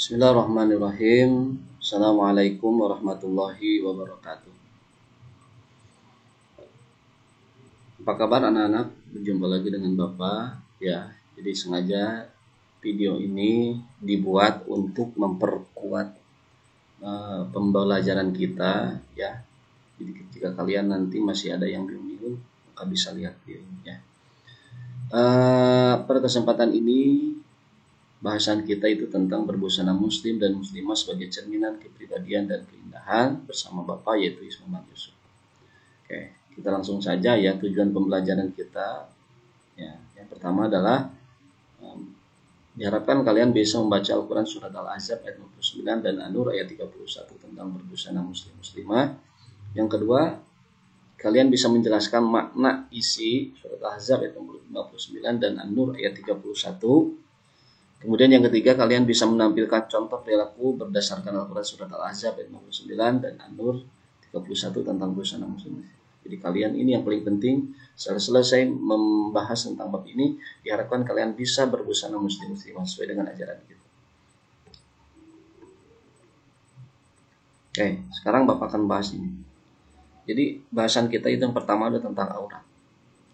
Bismillahirrahmanirrahim. Assalamualaikum warahmatullahi wabarakatuh. Apa kabar anak-anak? Berjumpa lagi dengan Bapak. Ya, jadi sengaja video ini dibuat untuk memperkuat pembelajaran kita. Ya, jadi jika kalian nanti masih ada yang bingung, maka bisa lihat video ini. Ya. Pada kesempatan ini bahasan kita itu tentang berbusana muslim dan muslimah sebagai cerminan kepribadian dan keindahan bersama Bapak yaitu Ismail Yusuf. Oke, kita langsung saja ya tujuan pembelajaran kita. Ya, yang pertama adalah diharapkan kalian bisa membaca Al-Quran surat Al-Ahzab ayat 59 dan An-Nur ayat 31 tentang berbusana muslim muslimah. Yang kedua, kalian bisa menjelaskan makna isi surat Al-Ahzab ayat 59 dan An-Nur ayat 31. Kemudian yang ketiga, kalian bisa menampilkan contoh perilaku berdasarkan Al-Quran surat Al-Ahzab ayat 59 dan An-Nur 31 tentang busana muslim. Jadi kalian ini yang paling penting, setelah selesai membahas tentang bab ini, diharapkan kalian bisa berbusana muslim muslimah sesuai dengan ajaran kita. Oke, sekarang Bapak akan bahas ini. Jadi bahasan kita itu yang pertama adalah tentang aurat.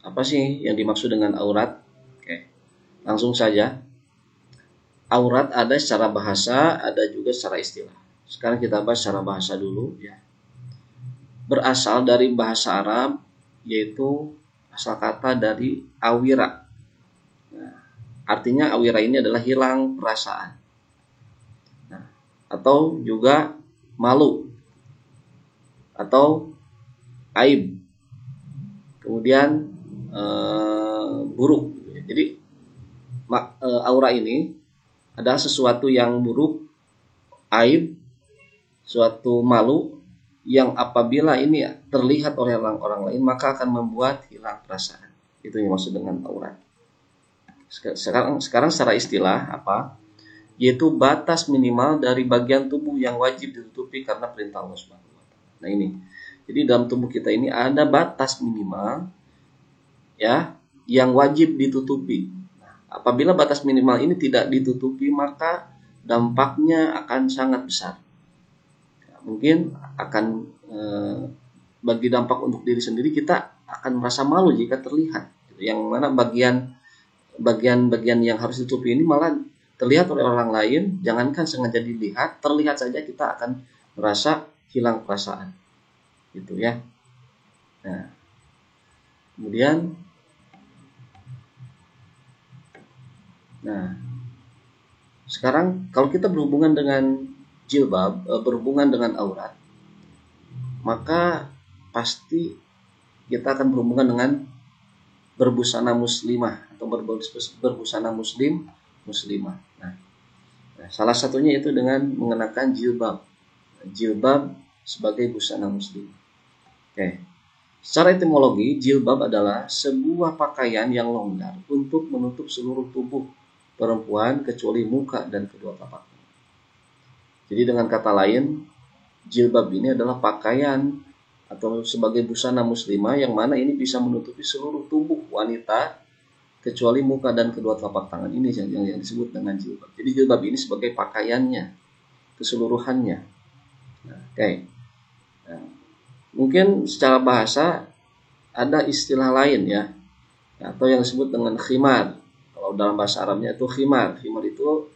Apa sih yang dimaksud dengan aurat? Oke, langsung saja. Aurat ada secara bahasa, ada juga secara istilah. Sekarang kita bahas secara bahasa dulu ya. Berasal dari bahasa Arab, yaitu asal kata dari awira. Nah, artinya awira ini adalah hilang perasaan. Nah, atau juga malu. Atau aib. Kemudian buruk. Jadi aura ini adalah sesuatu yang buruk, aib, suatu malu yang apabila ini terlihat oleh orang lain maka akan membuat hilang perasaan. Itu yang maksud dengan aurat. Sekarang secara istilah apa? Yaitu batas minimal dari bagian tubuh yang wajib ditutupi karena perintah Allah Subhanahu wa taala. Nah ini. Jadi dalam tubuh kita ini ada batas minimal ya yang wajib ditutupi. Apabila batas minimal ini tidak ditutupi maka dampaknya akan sangat besar. Mungkin akan bagi dampak untuk diri sendiri, kita akan merasa malu jika terlihat. Yang mana bagian yang harus ditutupi ini malah terlihat oleh orang lain. Jangankan sengaja dilihat, terlihat saja kita akan merasa hilang perasaan. Gitu ya. Nah, kemudian sekarang kalau kita berhubungan dengan jilbab, berhubungan dengan aurat, maka pasti kita akan berhubungan dengan berbusana muslimah atau berbusana muslimah. Nah, salah satunya itu dengan mengenakan jilbab sebagai busana muslim. Oke. Secara etimologi, jilbab adalah sebuah pakaian yang longgar untuk menutup seluruh tubuh perempuan kecuali muka dan kedua telapak tangan. Jadi dengan kata lain, jilbab ini adalah pakaian atau sebagai busana muslimah yang mana ini bisa menutupi seluruh tubuh wanita kecuali muka dan kedua telapak tangan. Ini yang disebut dengan jilbab. Jadi jilbab ini sebagai pakaiannya keseluruhannya. Oke. Mungkin secara bahasa ada istilah lain ya, atau yang disebut dengan khimar. Kalau dalam bahasa Arabnya itu khimar. Khimar itu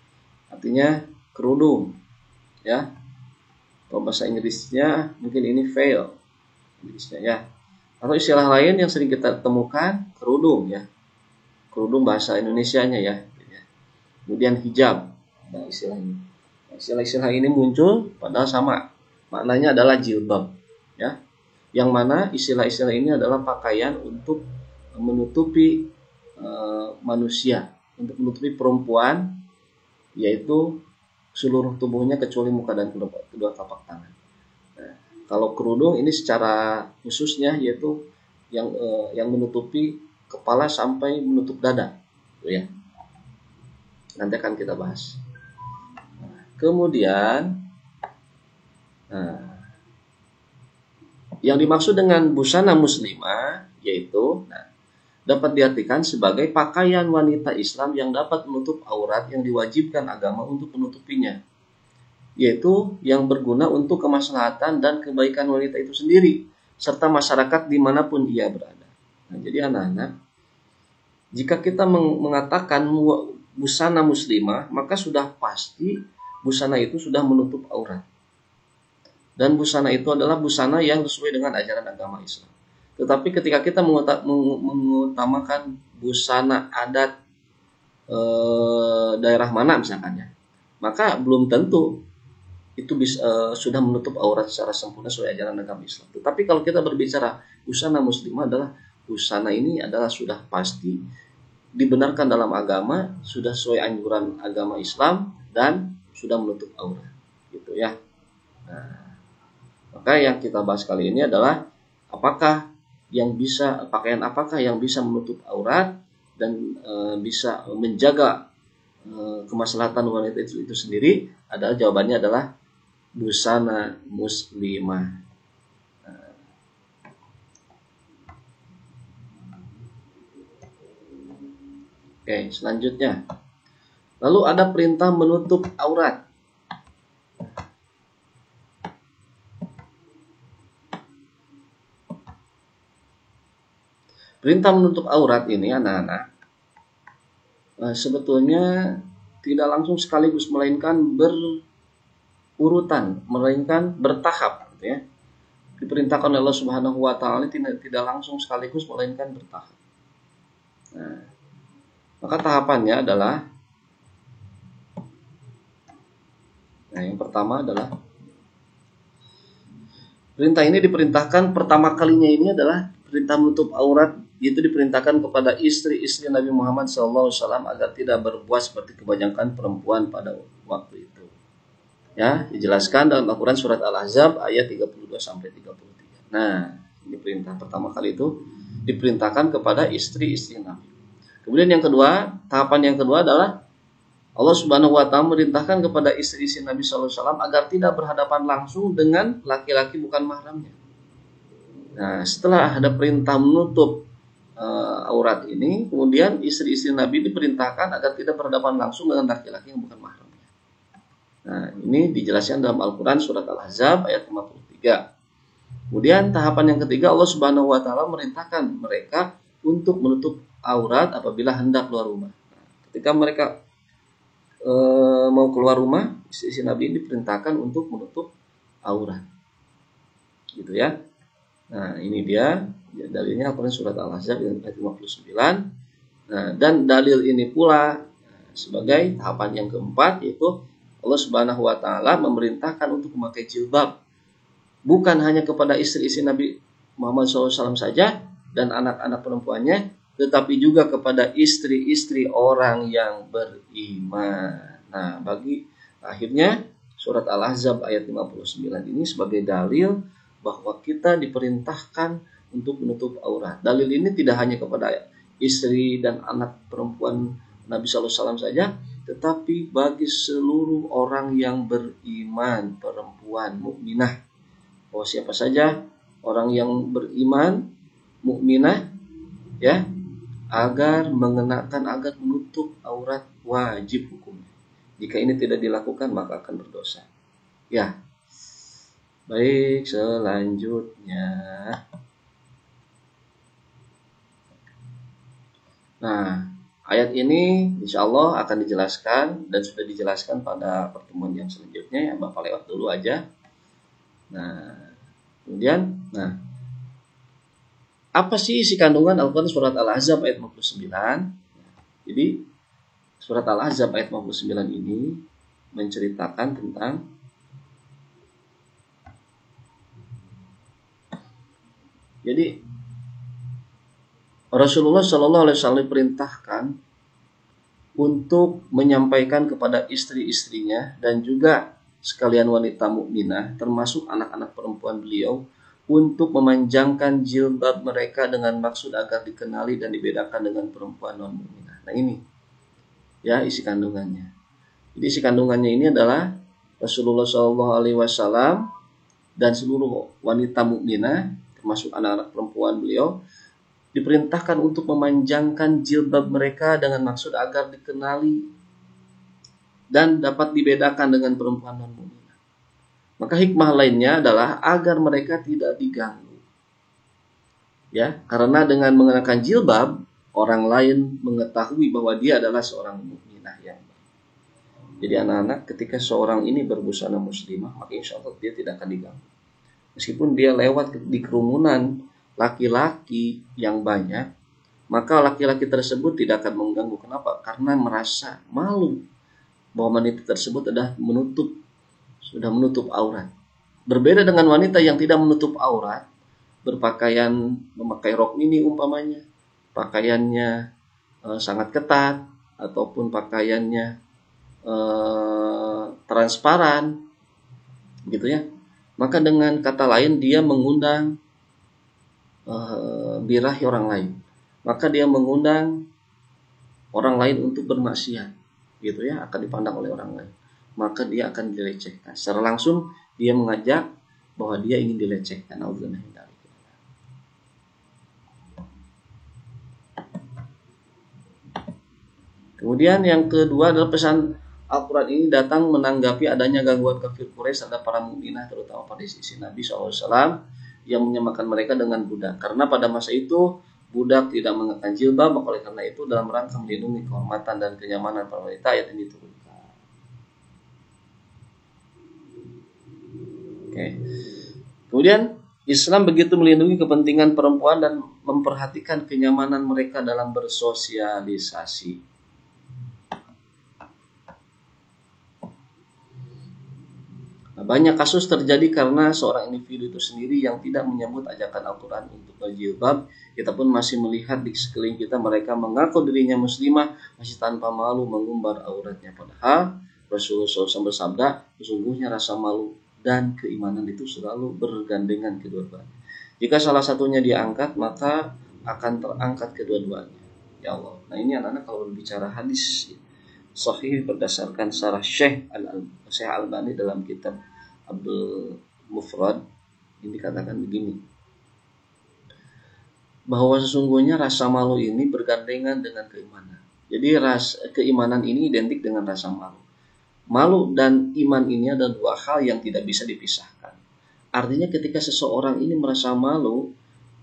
artinya kerudung ya. Kalau bahasa Inggrisnya mungkin ini veil Inggrisnya ya. Atau istilah lain yang sering kita temukan kerudung ya. Kerudung bahasa Indonesianya ya. Kemudian hijab. Nah, istilah ini. Istilah-istilah ini muncul padahal sama. Maknanya adalah jilbab ya. Yang mana istilah-istilah ini adalah pakaian untuk menutupi manusia, untuk menutupi perempuan, yaitu seluruh tubuhnya kecuali muka dan kedua telapak tangan. Nah, kalau kerudung ini secara khususnya yaitu yang menutupi kepala sampai menutup dada, ya. Nanti akan kita bahas. Kemudian, yang dimaksud dengan busana muslimah yaitu dapat diartikan sebagai pakaian wanita Islam yang dapat menutup aurat yang diwajibkan agama untuk menutupinya. yaitu yang berguna untuk kemaslahatan dan kebaikan wanita itu sendiri serta masyarakat dimanapun ia berada. Nah, jadi anak-anak, jika kita mengatakan busana muslimah, maka sudah pasti busana itu sudah menutup aurat. Dan busana itu adalah busana yang sesuai dengan ajaran agama Islam. Tetapi ketika kita mengutamakan busana adat daerah mana misalkan ya, maka belum tentu itu sudah menutup aurat secara sempurna sesuai ajaran agama Islam. Tetapi kalau kita berbicara busana muslimah, adalah busana ini adalah sudah pasti dibenarkan dalam agama, sudah sesuai anjuran agama Islam dan sudah menutup aurat, gitu ya. Nah, maka yang kita bahas kali ini adalah pakaian apakah yang bisa menutup aurat dan bisa menjaga kemaslahatan wanita itu sendiri. Adalah jawabannya adalah busana muslimah. Oke, selanjutnya. Lalu ada perintah menutup aurat. Perintah menutup aurat ini anak-anak sebetulnya tidak langsung sekaligus, melainkan berurutan, melainkan bertahap, gitu ya. Diperintahkan oleh Allah Subhanahu wa taala tidak langsung sekaligus, melainkan bertahap. Nah, maka tahapannya adalah, yang pertama adalah perintah ini diperintahkan pertama kalinya ini adalah perintah menutup aurat, yaitu diperintahkan kepada istri-istri Nabi Muhammad SAW agar tidak berbuat seperti kebanyakan perempuan pada waktu itu. Ya, dijelaskan dalam Al-Quran surat Al-Ahzab ayat 32 sampai 33. Nah, ini perintah pertama kali itu diperintahkan kepada istri-istri Nabi. Kemudian yang kedua, tahapan yang kedua adalah Allah Subhanahu wa taala merintahkan kepada istri-istri Nabi SAW agar tidak berhadapan langsung dengan laki-laki bukan mahramnya. Nah, setelah ada perintah menutup aurat ini, kemudian istri-istri Nabi diperintahkan agar tidak berhadapan langsung dengan laki-laki yang bukan mahramnya. Nah, ini dijelaskan dalam Al-Quran surat Al-Ahzab ayat 53. Kemudian tahapan yang ketiga, Allah Subhanahu wa taala merintahkan mereka untuk menutup aurat apabila hendak keluar rumah. Nah, ketika mereka mau keluar rumah, istri Nabi ini diperintahkan untuk menutup aurat, gitu ya. Nah, ini dia dalilnya Al-Quran surat Al-Ahzab ayat 59. Nah, dan dalil ini pula sebagai tahapan yang keempat, yaitu Allah Subhanahu wa taala memerintahkan untuk memakai jilbab bukan hanya kepada istri-istri Nabi Muhammad SAW saja dan anak-anak perempuannya, tetapi juga kepada istri-istri orang yang beriman. Nah, bagi akhirnya surat Al-Ahzab ayat 59 ini sebagai dalil bahwa kita diperintahkan untuk menutup aurat. Dalil ini tidak hanya kepada istri dan anak perempuan Nabi SAW saja, tetapi bagi seluruh orang yang beriman, perempuan mukminah. Oh, siapa saja orang yang beriman, mukminah, ya, agar menutup aurat wajib hukumnya. Jika ini tidak dilakukan maka akan berdosa. Ya. Baik, selanjutnya. Nah, ayat ini insya Allah akan dijelaskan dan sudah dijelaskan pada pertemuan yang selanjutnya, ya, Bapak lewat dulu aja. Nah, kemudian, apa sih isi kandungan Al-Quran surat Al-Ahzab ayat 59? Jadi, surat Al-Ahzab ayat 59 ini menceritakan tentang Rasulullah Shallallahu Alaihi Wasallam diperintahkan untuk menyampaikan kepada istri-istrinya dan juga sekalian wanita mukminah, termasuk anak-anak perempuan beliau, untuk memanjangkan jilbab mereka dengan maksud agar dikenali dan dibedakan dengan perempuan non mukminah. Nah, ini ya isi kandungannya. Jadi isi kandungannya ini adalah Rasulullah Shallallahu Alaihi Wasallam dan seluruh wanita mukminah, termasuk anak-anak perempuan beliau, diperintahkan untuk memanjangkan jilbab mereka dengan maksud agar dikenali dan dapat dibedakan dengan perempuan non mukminah. Maka hikmah lainnya adalah agar mereka tidak diganggu. Ya, karena dengan mengenakan jilbab, orang lain mengetahui bahwa dia adalah seorang mukminah yang baik. Jadi anak-anak, ketika seorang ini berbusana muslimah, maka insya Allah dia tidak akan diganggu. Meskipun dia lewat di kerumunan laki-laki yang banyak, maka laki-laki tersebut tidak akan mengganggu. Kenapa? Karena merasa malu bahwa wanita tersebut sudah menutup aurat. Berbeda dengan wanita yang tidak menutup aurat, berpakaian memakai rok mini umpamanya, pakaiannya sangat ketat ataupun pakaiannya transparan, gitu ya. Maka dengan kata lain dia mengundang birahi orang lain. Maka dia mengundang orang lain untuk bermaksiat, gitu ya, akan dipandang oleh orang lain. Maka dia akan dilecehkan. Secara langsung dia mengajak bahwa dia ingin dilecehkan. Kemudian yang kedua adalah pesan Al-Quran ini datang menanggapi adanya gangguan kafir Quraisy terhadap para mukminah, terutama pada sisi Nabi SAW yang menyamakan mereka dengan budak. Karena pada masa itu budak tidak mengenakan jilbab, maka oleh karena itu dalam rangka melindungi kehormatan dan kenyamanan para wanita ayat ini diturunkan. Oke. Kemudian Islam begitu melindungi kepentingan perempuan dan memperhatikan kenyamanan mereka dalam bersosialisasi. Banyak kasus terjadi karena seorang individu itu sendiri yang tidak menyambut ajakan Al-Quran untuk berjilbab. Kita pun masih melihat di sekeliling kita mereka mengaku dirinya muslimah masih tanpa malu mengumbar auratnya. Padahal Rasulullah SAW bersabda, sesungguhnya rasa malu dan keimanan itu selalu bergandengan kedua-duanya. Jika salah satunya diangkat, maka akan terangkat kedua-duanya. Ya Allah. Nah ini anak-anak kalau berbicara hadis sahih berdasarkan syarah Syekh Al-Albani dalam kitab Abdul Mufrad, ini dikatakan begini, bahwa sesungguhnya rasa malu ini bergandengan dengan keimanan. Jadi keimanan ini identik dengan rasa malu. Malu dan iman ini adalah dua hal yang tidak bisa dipisahkan. Artinya ketika seseorang ini merasa malu,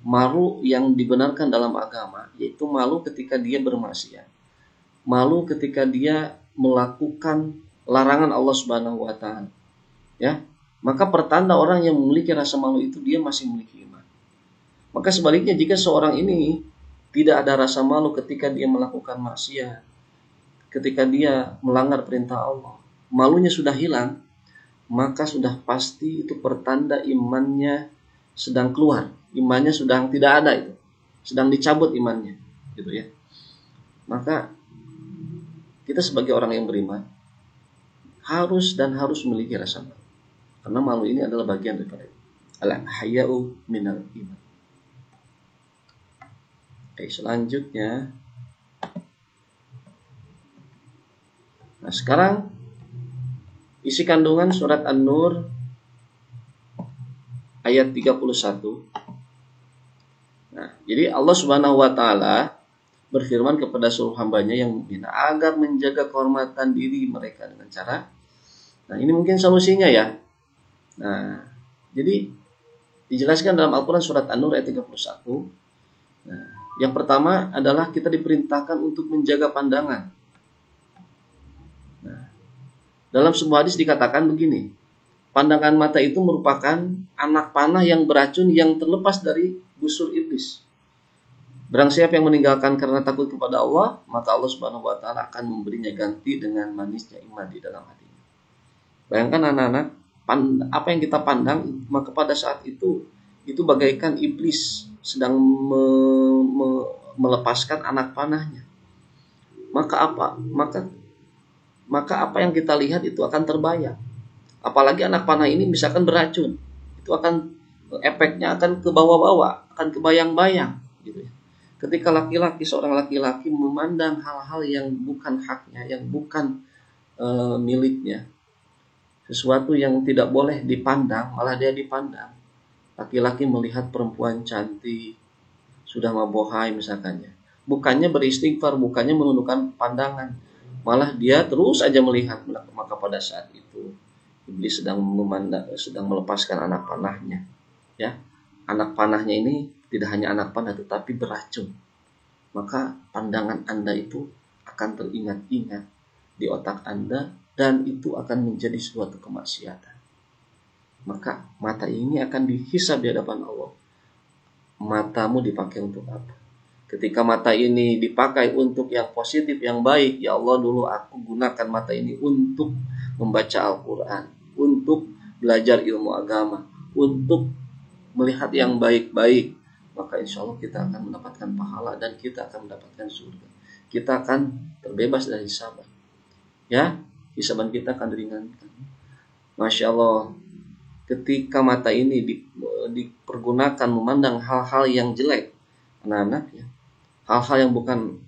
malu yang dibenarkan dalam agama, yaitu malu ketika dia bermaksiat, malu ketika dia melakukan larangan Allah Subhanahu wa taala. Ya, maka pertanda orang yang memiliki rasa malu itu dia masih memiliki iman. Maka sebaliknya jika seorang ini tidak ada rasa malu ketika dia melakukan maksiat, ketika dia melanggar perintah Allah, malunya sudah hilang, maka sudah pasti itu pertanda imannya sedang keluar, imannya sedang tidak ada, itu sedang dicabut imannya, gitu ya. Maka kita sebagai orang yang beriman harus memiliki rasa malu. Karena malu ini adalah bagian daripada al-haya'u minal iman. Oke, selanjutnya. Nah, sekarang isi kandungan surat An-Nur ayat 31. Nah, jadi Allah Subhanahu wa taala berfirman kepada seluruh hambanya yang mukmin agar menjaga kehormatan diri mereka dengan cara. Nah, ini mungkin solusinya ya. Nah, jadi dijelaskan dalam Al-Quran surat An-Nur ayat 31. Nah, yang pertama adalah kita diperintahkan untuk menjaga pandangan. Nah, dalam sebuah hadis dikatakan begini, pandangan mata itu merupakan anak panah yang beracun yang terlepas dari busur iblis. Barang siapa yang meninggalkan karena takut kepada Allah, maka Allah Subhanahu wa taala akan memberinya ganti dengan manisnya iman di dalam hatinya. Bayangkan anak-anak, apa yang kita pandang, maka pada saat itu bagaikan iblis sedang melepaskan anak panahnya. Maka apa yang kita lihat itu akan terbayang. Apalagi anak panah ini misalkan beracun, itu akan efeknya akan ke bawah-bawah, akan kebayang-bayang, gitu ya. Ketika seorang laki-laki memandang hal-hal yang bukan haknya, yang bukan miliknya, sesuatu yang tidak boleh dipandang, malah dia dipandang. Laki-laki melihat perempuan cantik, sudah mabohai misalkannya. Bukannya beristighfar, bukannya menundukkan pandangan, malah dia terus aja melihat. Maka pada saat itu iblis sedang melepaskan anak panahnya. Ya, anak panahnya ini tidak hanya anak panah tetapi beracun. Maka pandangan Anda itu akan teringat-ingat di otak Anda dan itu akan menjadi suatu kemaksiatan. Maka mata ini akan dihisab di hadapan Allah. Matamu dipakai untuk apa? Ketika mata ini dipakai untuk yang positif, yang baik, ya Allah, dulu aku gunakan mata ini untuk membaca Al-Quran, untuk belajar ilmu agama, untuk melihat yang baik-baik, maka insya Allah kita akan mendapatkan pahala dan kita akan mendapatkan surga. Kita akan terbebas dari hisaban. Ya, hisaban kita akan diringankan. Masya Allah, ketika mata ini dipergunakan memandang hal-hal yang jelek, anak-anak, ya, hal-hal yang bukan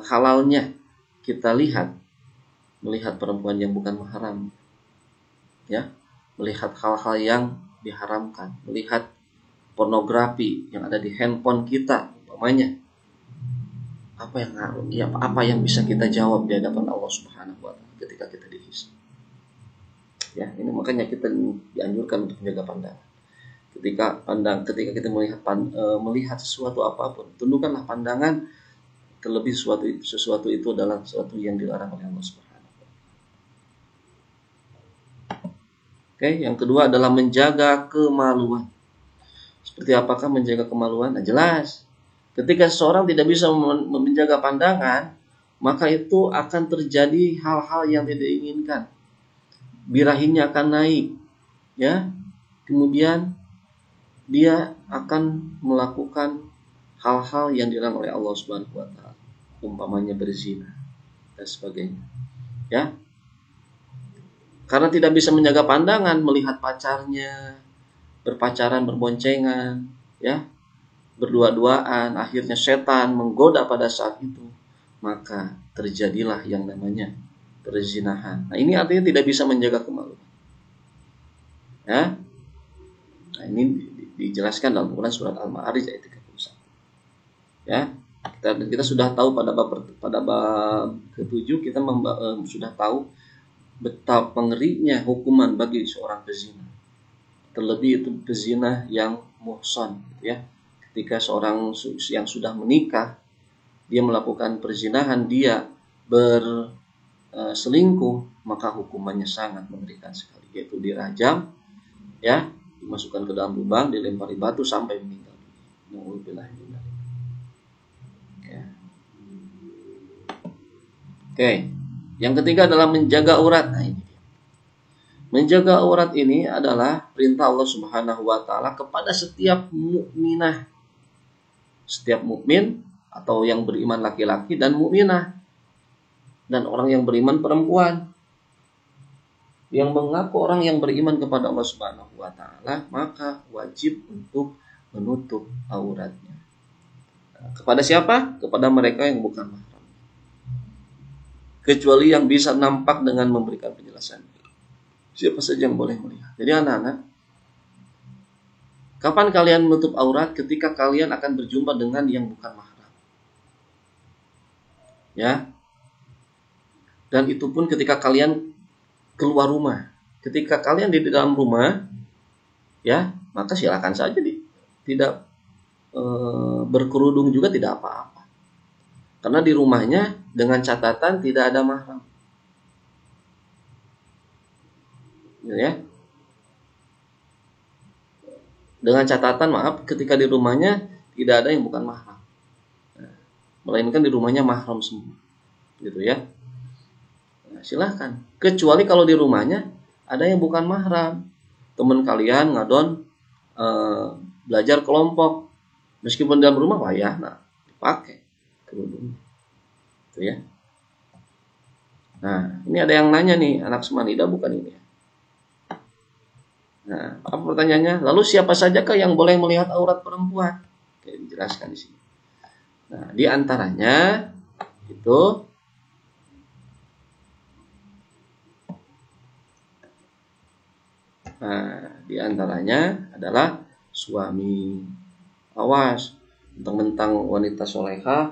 halalnya kita lihat, melihat perempuan yang bukan mahram, ya, melihat hal-hal yang diharamkan, melihat pornografi yang ada di handphone kita, umpamanya, apa yang bisa kita jawab di hadapan Allah Subhanahu wa taala ketika kita dihisab. Ya, ini makanya kita dianjurkan untuk menjaga pandangan. Ketika kita melihat sesuatu apapun, tundukkanlah pandangan, terlebih sesuatu itu adalah sesuatu yang dilarang oleh Allah Subhanahu wa taala. Oke, yang kedua adalah menjaga kemaluan. Seperti apakah menjaga kemaluan? Nah, jelas. Ketika seseorang tidak bisa menjaga pandangan, maka itu akan terjadi hal-hal yang tidak diinginkan. Birahinya akan naik, ya. Kemudian dia akan melakukan hal-hal yang dilarang oleh Allah Subhanahu wa taala, umpamanya berzina dan sebagainya. Ya. Karena tidak bisa menjaga pandangan, melihat pacarnya, berpacaran, berboncengan, ya, berdua-duaan, akhirnya setan menggoda pada saat itu, maka terjadilah yang namanya perzinahan. Nah, ini artinya tidak bisa menjaga kemaluan. Ya. Nah, ini dijelaskan dalam Quran surat Al-Ma'arij ayat 31. Ya, kita sudah tahu pada bab ke-7 kita sudah tahu betapa ngerinya hukuman bagi seorang pezina. Terlebih itu pezina yang muhsan, ya. Ketika seorang yang sudah menikah dia melakukan perzinahan, dia berselingkuh, maka hukumannya sangat mengerikan sekali, yaitu dirajam, ya, dimasukkan ke dalam lubang, dilempari batu sampai meninggal. Ya. Oke, yang ketiga adalah menjaga aurat. Nah, ini menjaga aurat ini adalah perintah Allah Subhanahu wa taala kepada setiap mukminah, setiap mukmin atau yang beriman laki-laki dan mukminah, dan orang yang beriman perempuan. Yang mengaku orang yang beriman kepada Allah Subhanahu wa taala, maka wajib untuk menutup auratnya. Kepada siapa? Kepada mereka yang bukan mahram. Kecuali yang bisa nampak dengan memberikan penjelasan. Siapa saja yang boleh melihat. Jadi anak-anak, kapan kalian menutup aurat? Ketika kalian akan berjumpa dengan yang bukan mahram. Ya. Dan itu pun ketika kalian keluar rumah. Ketika kalian di dalam rumah, ya, maka silakan saja tidak berkerudung juga tidak apa-apa. Karena di rumahnya dengan catatan tidak ada mahram. Ya. Dengan catatan, maaf, ketika di rumahnya tidak ada yang bukan mahram. Melainkan di rumahnya mahram semua. Gitu ya. Nah, silahkan. Kecuali kalau di rumahnya ada yang bukan mahram. Teman kalian ngadon belajar kelompok. Meskipun dalam rumah wayah, nah, dipakai kerudung. Gitu ya. Nah, ini ada yang nanya nih, anak semanida bukan ini. Nah, apa pertanyaannya? Lalu siapa sajakah yang boleh melihat aurat perempuan? Oke, dijelaskan di sini. Nah, di antaranya itu adalah suami. Awas, mentang-mentang wanita soleha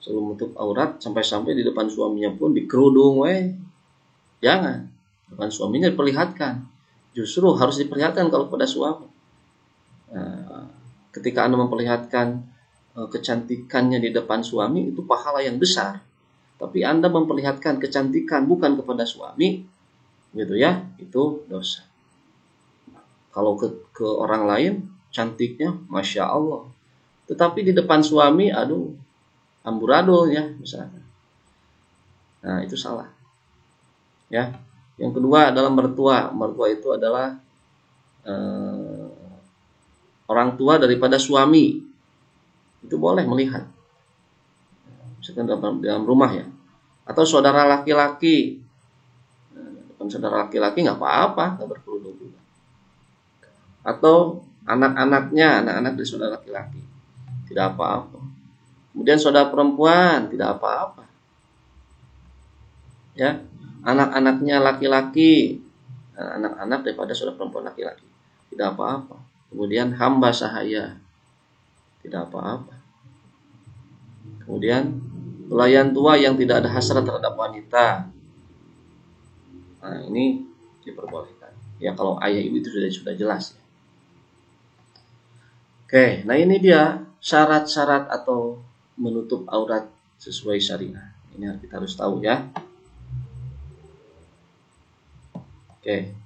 selalu menutup aurat sampai-sampai di depan suaminya pun dikerudung, Jangan. depan suaminya diperlihatkan. Justru harus diperlihatkan kalau pada suami. Nah, ketika Anda memperlihatkan kecantikannya di depan suami, itu pahala yang besar. Tapi Anda memperlihatkan kecantikan bukan kepada suami, gitu ya, itu dosa. Kalau ke orang lain cantiknya Masya Allah, tetapi di depan suami aduh amburadul ya misalnya. Nah itu salah ya. Yang kedua adalah mertua. Mertua itu adalah orang tua daripada suami. Itu boleh melihat misalkan dalam rumah ya, atau saudara laki-laki. Depan saudara laki-laki nggak apa-apa, nggak berkerudung juga. Atau anak-anaknya, anak-anak dari saudara laki-laki, tidak apa-apa. Kemudian saudara perempuan, tidak apa-apa. Ya, anak-anaknya laki-laki, anak-anak daripada saudara perempuan laki-laki, tidak apa-apa. Kemudian hamba sahaya, tidak apa-apa. Kemudian pelayan tua yang tidak ada hasrat terhadap wanita, nah ini diperbolehkan. Ya kalau ayah ibu itu sudah jelas ya. Oke, nah ini dia syarat-syarat atau menutup aurat sesuai syariah. Ini kita harus tahu ya. Oke,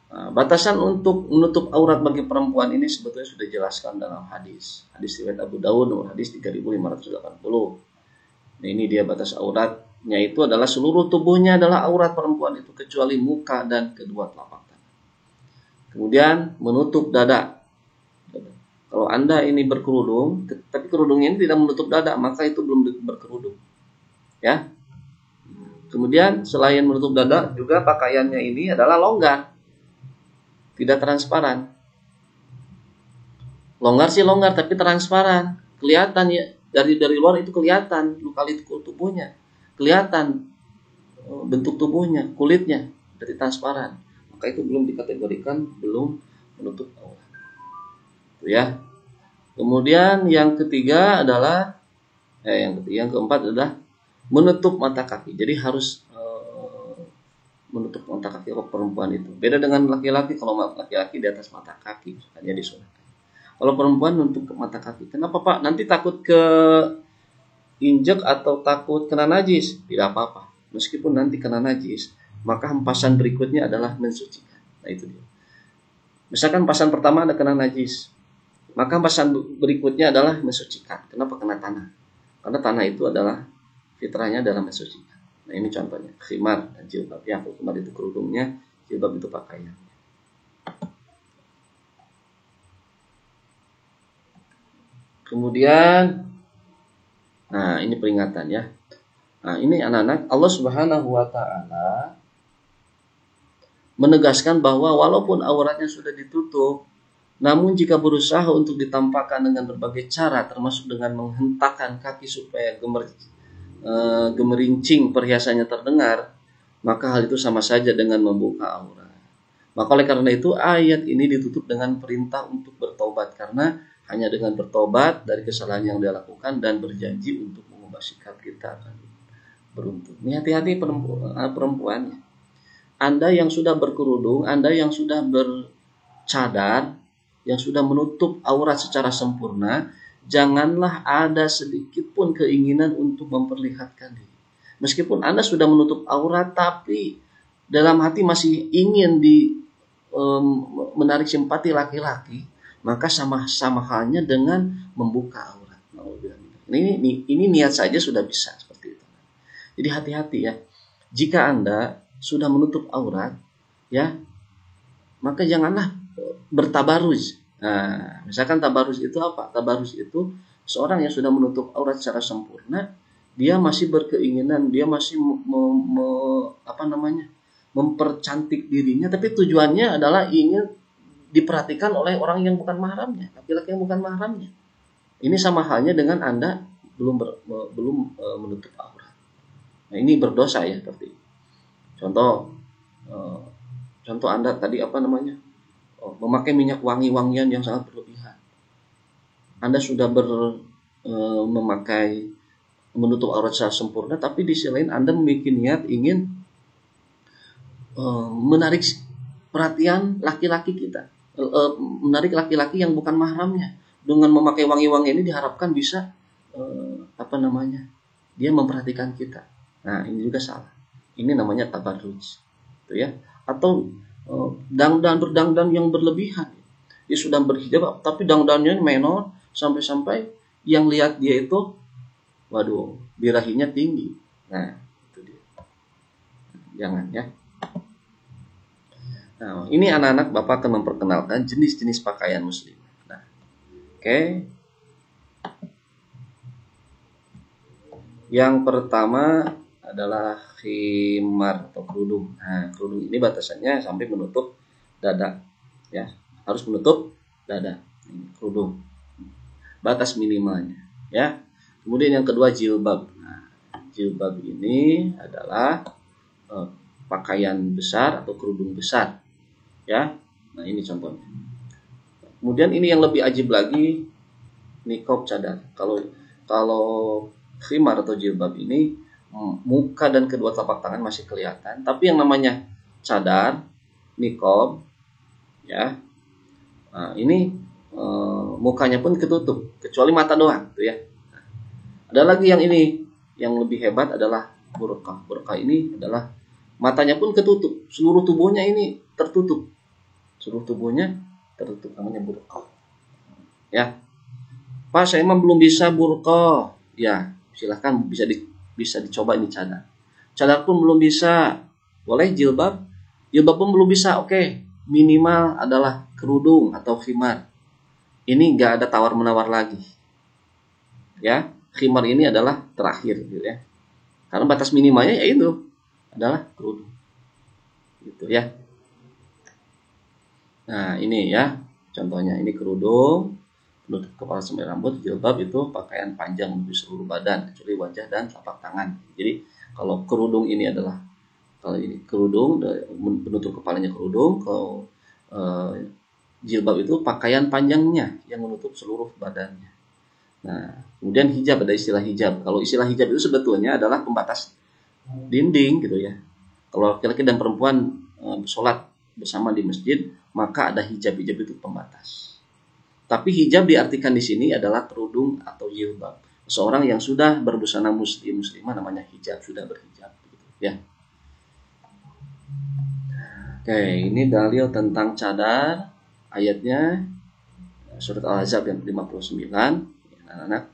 nah, batasan untuk menutup aurat bagi perempuan ini sebetulnya sudah dijelaskan dalam hadis. Hadis riwayat Abu Dawud nomor hadis 3580. Nah ini dia batas auratnya itu adalah seluruh tubuhnya adalah aurat perempuan itu kecuali muka dan kedua telapak tangan. Kemudian menutup dada. Kalau Anda ini berkerudung, tapi kerudungnya ini tidak menutup dada, maka itu belum berkerudung. Ya. Kemudian selain menutup dada, juga pakaiannya ini adalah longgar. Tidak transparan. Longgar sih longgar, tapi transparan. Kelihatan ya, dari luar itu kelihatan luka-luka tubuhnya. Kelihatan bentuk tubuhnya, kulitnya, dari transparan. Maka itu belum dikategorikan, belum menutup aurat. Ya. Kemudian yang ketiga adalah yang keempat adalah menutup mata kaki. Jadi harus menutup mata kaki perempuan itu. Beda dengan laki-laki, kalau laki-laki di atas mata kaki hanya disunahkan. Kalau perempuan menutup mata kaki. Kenapa Pak? Nanti takut ke injek atau takut kena najis? Tidak apa-apa. Meskipun nanti kena najis, maka hempasan berikutnya adalah mensucikan. Nah itu dia. Misalkan hempasan pertama ada kena najis, maka hempasan berikutnya adalah mensucikan. Kenapa? Kena tanah. Karena tanah itu adalah fitrahnya adalah mensucikan. Nah ini contohnya khimar dan jilbab. Ya khimar itu kerudungnya, jilbab itu pakaiannya. Kemudian, nah ini peringatan ya. Nah ini anak-anak, Allah Subhanahu Wa Taala menegaskan bahwa walaupun auratnya sudah ditutup, namun jika berusaha untuk ditampakkan dengan berbagai cara, termasuk dengan menghentakkan kaki supaya gemerincing perhiasannya terdengar, maka hal itu sama saja dengan membuka aurat. Maka oleh karena itu ayat ini ditutup dengan perintah untuk bertobat, karena hanya dengan bertobat dari kesalahan yang dia lakukan dan berjanji untuk mengubah sikap kita akan beruntung. Ini hati-hati perempuan. Anda yang sudah berkerudung, Anda yang sudah bercadar, yang sudah menutup aurat secara sempurna, janganlah ada sedikit pun keinginan untuk memperlihatkan diri. Meskipun Anda sudah menutup aurat, tapi dalam hati masih ingin menarik simpati laki-laki, maka sama halnya dengan membuka aurat. Ini niat saja sudah bisa seperti itu. Jadi hati-hati ya. Jika Anda sudah menutup aurat, ya, maka janganlah bertabarruj. Nah, misalkan tabarruj itu apa? Tabarruj itu seorang yang sudah menutup aurat secara sempurna, dia masih berkeinginan, dia masih mempercantik dirinya, tapi tujuannya adalah ingin diperhatikan oleh orang yang bukan mahramnya, laki-laki yang bukan mahramnya. Ini sama halnya dengan Anda belum menutup aurat. Nah, ini berdosa ya seperti itu. Contoh Anda tadi memakai minyak wangi-wangian yang sangat berlebihan. Anda sudah memakai menutup aurat secara sempurna, tapi di sisi lain Anda memiliki niat ingin menarik perhatian laki-laki kita, menarik laki-laki yang bukan mahramnya. Dengan memakai wangi-wangi ini diharapkan bisa dia memperhatikan kita. Nah, ini juga salah. Ini namanya tabarruj, gitu ya. Atau berdangdan yang berlebihan. Dia sudah berhijab tapi dangdannya menor sampai yang lihat dia itu waduh, birahinya tinggi. Nah, itu dia. Jangan ya. Nah, ini anak-anak Bapak akan memperkenalkan jenis-jenis pakaian muslim. Nah, oke. Yang pertama adalah khimar atau kerudung. Nah, kerudung ini batasannya sampai menutup dada, ya, harus menutup dada. Ini kerudung, batas minimalnya, ya. Kemudian yang kedua jilbab. Nah, jilbab ini adalah pakaian besar atau kerudung besar, ya. Nah, ini contohnya. Kemudian ini yang lebih ajib lagi, niqab cadar. Kalau khimar atau jilbab ini muka dan kedua telapak tangan masih kelihatan, tapi yang namanya cadar, niqab, ya, nah, ini mukanya pun ketutup kecuali mata doang, tuh ya. Ada lagi yang ini, yang lebih hebat adalah burqah. Burqah ini adalah matanya pun ketutup, seluruh tubuhnya ini tertutup, namanya burqah. Ya, Pak, saya emang belum bisa burqah. Ya, silahkan bisa dicoba ini cadar. Cadar pun belum bisa, boleh jilbab pun belum bisa. Oke, minimal adalah kerudung atau khimar. Ini nggak ada tawar menawar lagi, ya. Khimar ini adalah terakhir, gitu ya. Karena batas minimalnya yaitu adalah kerudung, gitu ya. Nah, ini ya contohnya, ini kerudung penutup kepala sampai rambut. Jilbab itu pakaian panjang menutup seluruh badan kecuali wajah dan telapak tangan. Jadi kalau kerudung ini adalah, kalau ini kerudung penutup kepalanya kerudung, kalau jilbab itu pakaian panjangnya yang menutup seluruh badannya. Nah, kemudian hijab, ada istilah hijab. Kalau istilah hijab itu sebetulnya adalah pembatas dinding, gitu ya. Kalau laki-laki dan perempuan sholat bersama di masjid, maka ada hijab itu pembatas. Tapi hijab diartikan di sini adalah kerudung atau jilbab. Seorang yang sudah berbusana muslimah namanya hijab, sudah berhijab, gitu ya. Oke, ini dalil tentang cadar. Ayatnya surat Al-Ahzab yang 59. Anak-anak,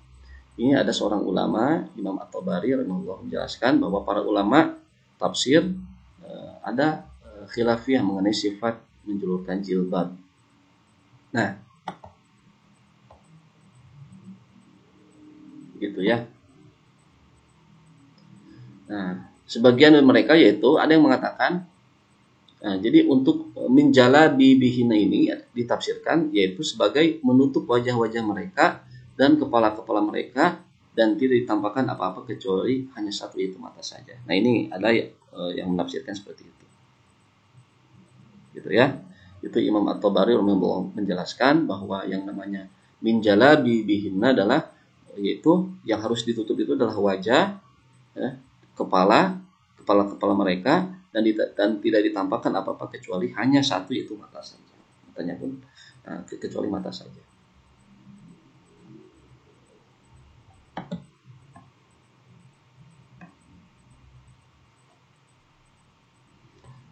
ini ada seorang ulama, Imam At-Tabari rahimahullah, menjelaskan bahwa para ulama tafsir ada khilafiyah mengenai sifat menjulurkan jilbab. Nah, gitu ya. Nah, sebagian dari mereka yaitu ada yang mengatakan, jadi untuk minjala bibihina ini ditafsirkan yaitu sebagai menutup wajah-wajah mereka dan kepala-kepala mereka dan tidak ditampakkan apa-apa kecuali hanya satu, yaitu mata saja. Nah, ini ada yang menafsirkan seperti itu, gitu ya. Itu Imam At-Tabari menjelaskan bahwa yang namanya minjala bibihina adalah yaitu yang harus ditutup itu adalah wajah, ya, kepala mereka dan tidak ditampakkan apa-apa kecuali hanya satu, yaitu mata saja. Matanya pun kecuali mata saja.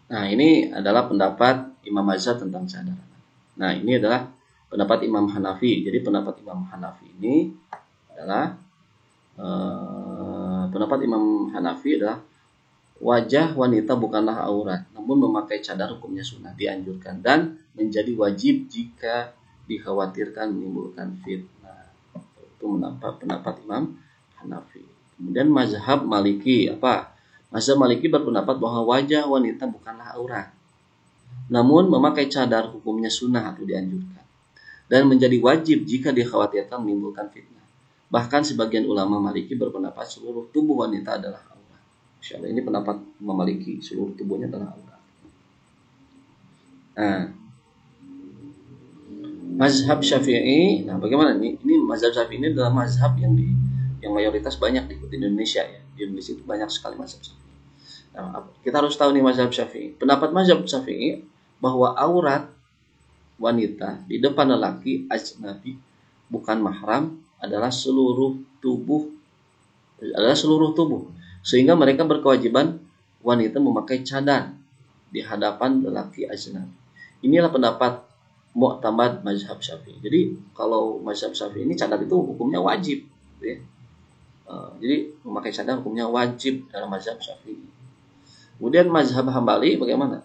Nah, ini adalah pendapat Imam Mazhab tentang cadar. Nah, ini adalah pendapat Imam Hanafi. Jadi pendapat Imam Hanafi ini adalah pendapat Imam Hanafi adalah wajah wanita bukanlah aurat, namun memakai cadar hukumnya sunnah, dianjurkan dan menjadi wajib jika dikhawatirkan menimbulkan fitnah. Itu pendapat Imam Hanafi. Kemudian mazhab Maliki apa? Mazhab Maliki berpendapat bahwa wajah wanita bukanlah aurat, namun memakai cadar hukumnya sunnah atau dianjurkan dan menjadi wajib jika dikhawatirkan menimbulkan fitnah. Bahkan sebagian ulama Maliki berpendapat seluruh tubuh wanita adalah aurat. Insya Allah ini pendapat Imam Maliki, seluruh tubuhnya adalah aurat. Nah, mazhab Syafi'i, nah bagaimana nih? Ini mazhab Syafi'i ini adalah mazhab yang mayoritas banyak diikuti di Indonesia ya. Di Indonesia itu banyak sekali mazhab Syafi'i. Nah, kita harus tahu nih mazhab Syafi'i. Pendapat mazhab Syafi'i bahwa aurat wanita di depan lelaki ajnabi bukan mahram adalah seluruh tubuh, sehingga mereka berkewajiban wanita memakai cadar di hadapan lelaki ajnabi. Inilah pendapat mu'tamad mazhab Syafi'i. Jadi kalau mazhab Syafi'i ini cadar itu hukumnya wajib, ya. Jadi memakai cadar hukumnya wajib dalam mazhab Syafi'i. Kemudian mazhab Hambali bagaimana?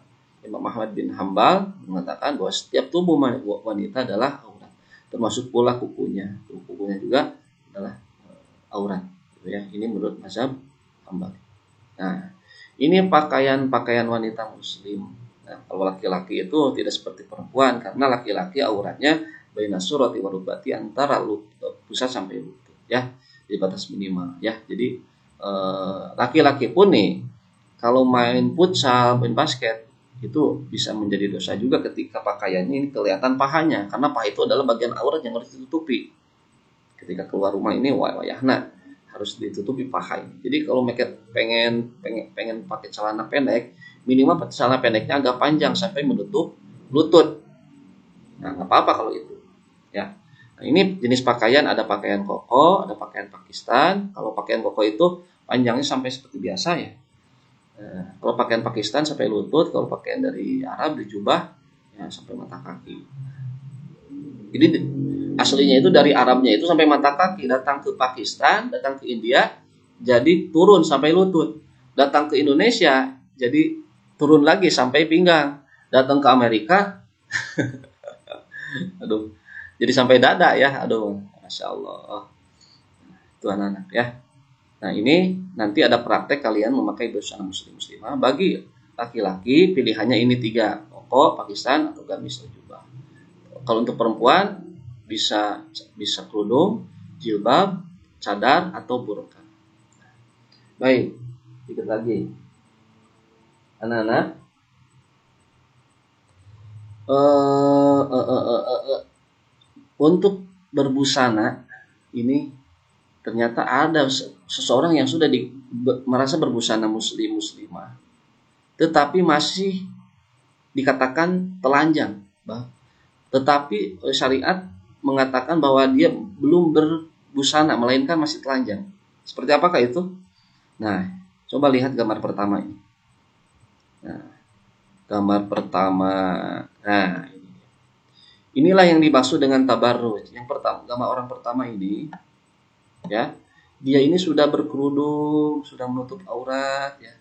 Imam Ahmad bin Hambal mengatakan bahwa setiap tubuh wanita adalah aurat, termasuk pula kukunya. Kukunya juga adalah aurat, gitu ya. Ini menurut mazhab Hambali. Nah, ini pakaian wanita muslim. Nah, kalau laki-laki itu tidak seperti perempuan, karena laki-laki auratnya baina surati wa rukbati, antara pusat sampai lutut, ya, di batas minimal, ya. Jadi laki-laki pun nih kalau main futsal, main basket, itu bisa menjadi dosa juga ketika pakaiannya ini kelihatan pahanya, karena paha itu adalah bagian aurat yang harus ditutupi. Ketika keluar rumah ini wayahna harus ditutupi paha ini. Jadi kalau mereka pengen pakai celana pendek, minimal celana pendeknya agak panjang sampai menutup lutut. Nah, nggak apa-apa kalau itu, ya. Nah, ini jenis pakaian, ada pakaian koko, ada pakaian Pakistan. Kalau pakaian koko itu panjangnya sampai seperti biasa, ya. Kalau pakaian Pakistan sampai lutut, kalau pakaian dari Arab di jubah ya sampai mata kaki. Jadi aslinya itu dari Arabnya itu sampai mata kaki, datang ke Pakistan, datang ke India, jadi turun sampai lutut. Datang ke Indonesia, jadi turun lagi sampai pinggang. Datang ke Amerika, aduh, jadi sampai dada ya, aduh, masya Allah. Itu anak-anak ya. Nah, ini nanti ada praktek kalian memakai busana muslimah. Bagi laki-laki pilihannya ini 3, koko, Pakistan, atau gamis atau jubah. Kalau untuk perempuan bisa kerudung, jilbab, cadar, atau burqa. Baik, sedikit lagi. Anak-anak, untuk berbusana ini ternyata ada seseorang yang sudah merasa berbusana muslimah, tetapi masih dikatakan telanjang. Tetapi syariat mengatakan bahwa dia belum berbusana, melainkan masih telanjang. Seperti apakah itu? Nah, coba lihat gambar pertama ini. Nah, gambar pertama. Nah, inilah yang dimaksud dengan tabarruj. Yang pertama, gambar orang pertama ini, ya, dia ini sudah berkerudung, sudah menutup aurat, ya.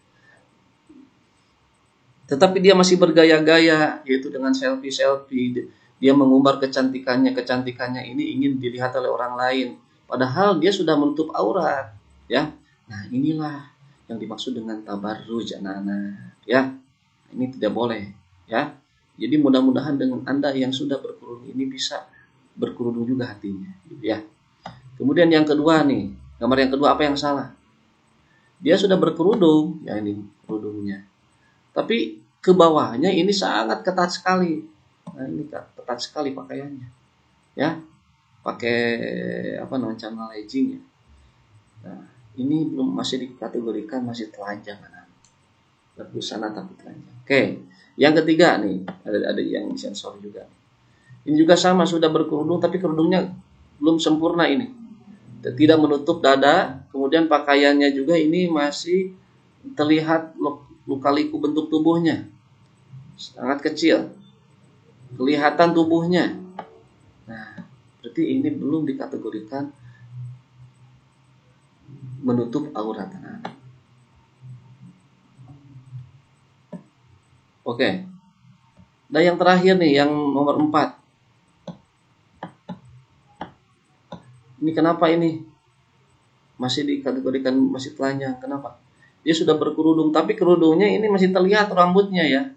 Tetapi dia masih bergaya-gaya, yaitu dengan selfie. Dia mengumbar kecantikannya ini ingin dilihat oleh orang lain, padahal dia sudah menutup aurat, ya. Nah, inilah yang dimaksud dengan tabarruj, anak-anak, ya. Ini tidak boleh, ya. Jadi mudah-mudahan dengan Anda yang sudah berkerudung ini bisa berkerudung juga hatinya, gitu ya. Kemudian yang kedua nih, gambar yang kedua apa yang salah? Dia sudah berkerudung, ya ini kerudungnya. Tapi ke bawahnya ini sangat ketat sekali. Nah, ini ketat sekali pakaiannya. Ya. Pakai celana legging ya. Nah, ini belum, masih dikategorikan masih telanjang, kan. Berbusana tapi telanjang. Oke. Yang ketiga nih, ada yang sensor juga. Ini juga sama, sudah berkerudung tapi kerudungnya belum sempurna ini. Tidak menutup dada, kemudian pakaiannya juga ini masih terlihat luka-liku bentuk tubuhnya, sangat kecil, kelihatan tubuhnya. Nah, berarti ini belum dikategorikan menutup aurat. Oke. Nah, yang terakhir nih, yang nomor 4. Ini kenapa ini masih dikategorikan masih telanjang? Kenapa? Dia sudah berkerudung, tapi kerudungnya ini masih terlihat rambutnya, ya.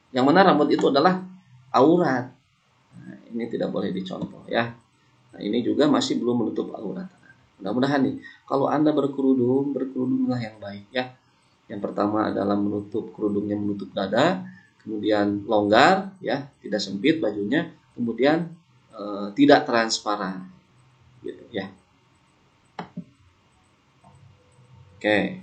Yang mana rambut itu adalah aurat. Nah, ini tidak boleh dicontoh, ya. Nah, ini juga masih belum menutup aurat. Mudah-mudahan nih, kalau Anda berkerudunglah yang baik, ya. Yang pertama adalah kerudungnya menutup dada, kemudian longgar, ya, tidak sempit bajunya, kemudian tidak transparan. Gitu ya. Oke.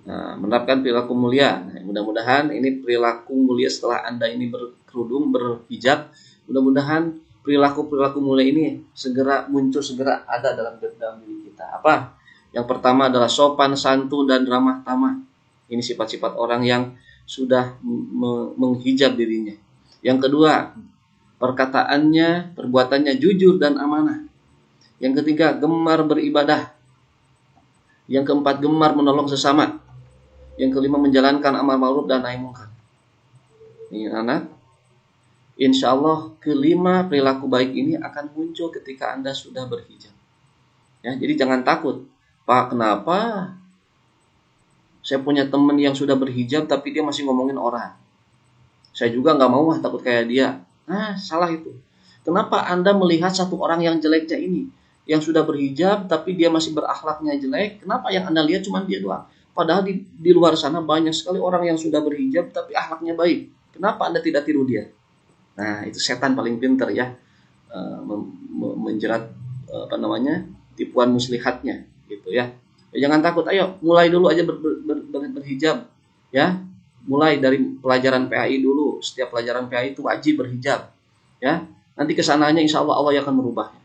Nah, menerapkan perilaku mulia. Nah, mudah-mudahan ini perilaku mulia setelah Anda ini berkerudung, berhijab. Mudah-mudahan perilaku-perilaku mulia ini segera muncul, segera ada dalam diri kita. Apa? Yang pertama adalah sopan, santun, dan ramah tamah. Ini sifat-sifat orang yang sudah menghijab dirinya. Yang kedua, perkataannya, perbuatannya jujur dan amanah. Yang ketiga, gemar beribadah. Yang keempat, gemar menolong sesama. Yang kelima, menjalankan amar ma'ruf dan nahi munkar. Ini anak, insya Allah kelima perilaku baik ini akan muncul ketika Anda sudah berhijab. Ya, jadi jangan takut. Pak, kenapa saya punya teman yang sudah berhijab tapi dia masih ngomongin orang? Saya juga nggak mau takut kayak dia. Nah, salah itu. Kenapa Anda melihat satu orang yang jeleknya ini, yang sudah berhijab tapi dia masih berakhlaknya jelek? Kenapa yang Anda lihat cuma dia doang? Padahal di luar sana banyak sekali orang yang sudah berhijab tapi akhlaknya baik. Kenapa Anda tidak tiru dia? Nah, itu setan paling pintar ya, menjerat tipuan muslihatnya, gitu ya. Jangan takut, ayo mulai dulu aja berhijab, ya. Mulai dari pelajaran PAI dulu. Setiap pelajaran PAI itu wajib berhijab, ya. Nanti kesananya insya Allah Allah akan merubahnya.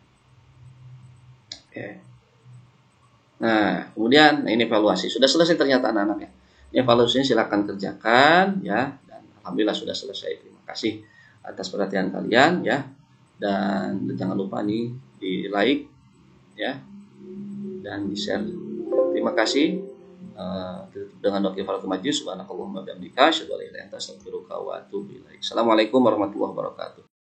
Oke. Nah, kemudian ini evaluasi. Sudah selesai ternyata anak-anaknya. Ini evaluasinya silakan kerjakan, ya. Dan alhamdulillah sudah selesai. Terima kasih atas perhatian kalian, ya. Dan jangan lupa nih di like, ya, dan di share. Terima kasih. Dengan doa kifaratul majlis, subhanakallahumma bihamdika asyhadu an la ilaha illa anta astaghfiruka wa atubu ilaik. Assalamualaikum warahmatullahi wabarakatuh.